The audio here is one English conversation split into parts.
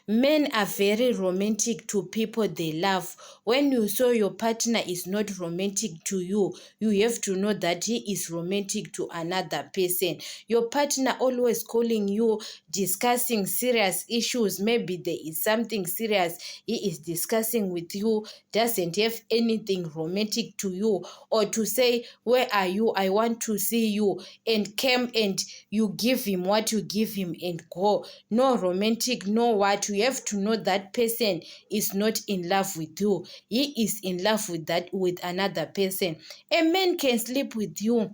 Men are very romantic to people they love. When you saw your partner is not romantic to you, you have to know that he is romantic to another person. Your partner always calling you, discussing serious issues. Maybe there is something serious he is discussing with you, doesn't have anything romantic to you, or to say, where are you? I want to see you, and came and you give him what you give him and go. No romantic, no what. You have to know that person is not in love with you. He is in love with another person. A man can sleep with you,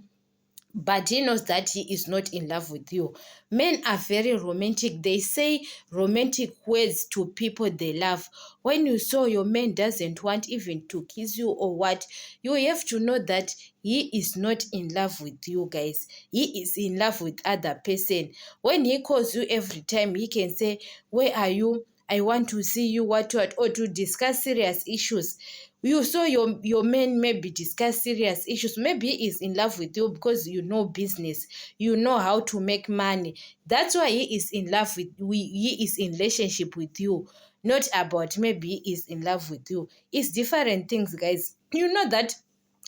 but he knows that he is not in love with you. Men are very romantic. They say romantic words to people they love. When you saw your man doesn't want even to kiss you or what, you have to know that he is not in love with you, guys. He is in love with other person. When he calls you every time, he can say, where are you? I want to see you, what, or to discuss serious issues. You saw your man maybe discuss serious issues. Maybe he is in love with you because you know business, you know how to make money. That's why he is in love with he is in relationship with you, not about maybe he is in love with you. It's different things, guys. You know that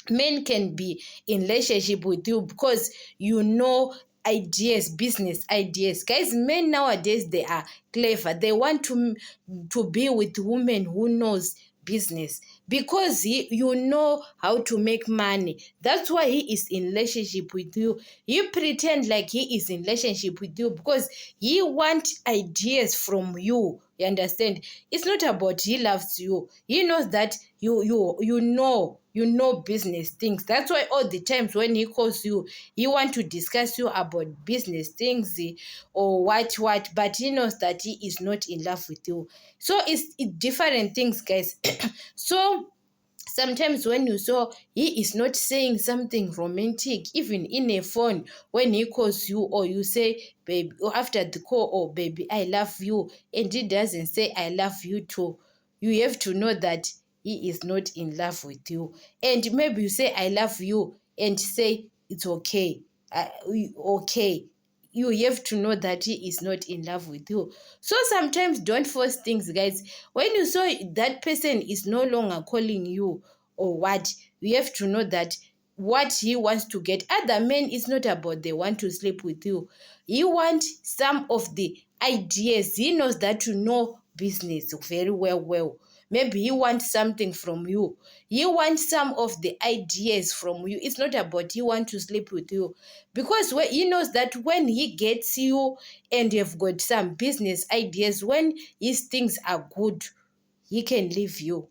men can be in relationship with you because you know ideas, business ideas. Guys, men nowadays, they are clever. They want to be with women who knows business, because you know how to make money. That's why he is in relationship with you. You pretend like he is in relationship with you because he want ideas from you. You understand? It's not about he loves you. He knows that you know business things. That's why all the times when he calls you, he want to discuss you about business things, or what, but he knows that he is not in love with you. So it's different things, guys. So sometimes when you saw he is not saying something romantic, even in a phone, when he calls you, or you say, baby, or after the call, oh baby, I love you, and he doesn't say I love you too, you have to know that he is not in love with you. And maybe you say I love you and say it's okay, okay, you have to know that he is not in love with you. So sometimes don't force things, guys. When you saw that person is no longer calling you or what, you have to know that what he wants to get. Other men is not about they want to sleep with you. He want some of the ideas. He knows that you know business very well. Maybe he wants something from you. He wants some of the ideas from you. It's not about he want to sleep with you. Because he knows that when he gets you and you've got some business ideas, when his things are good, he can leave you.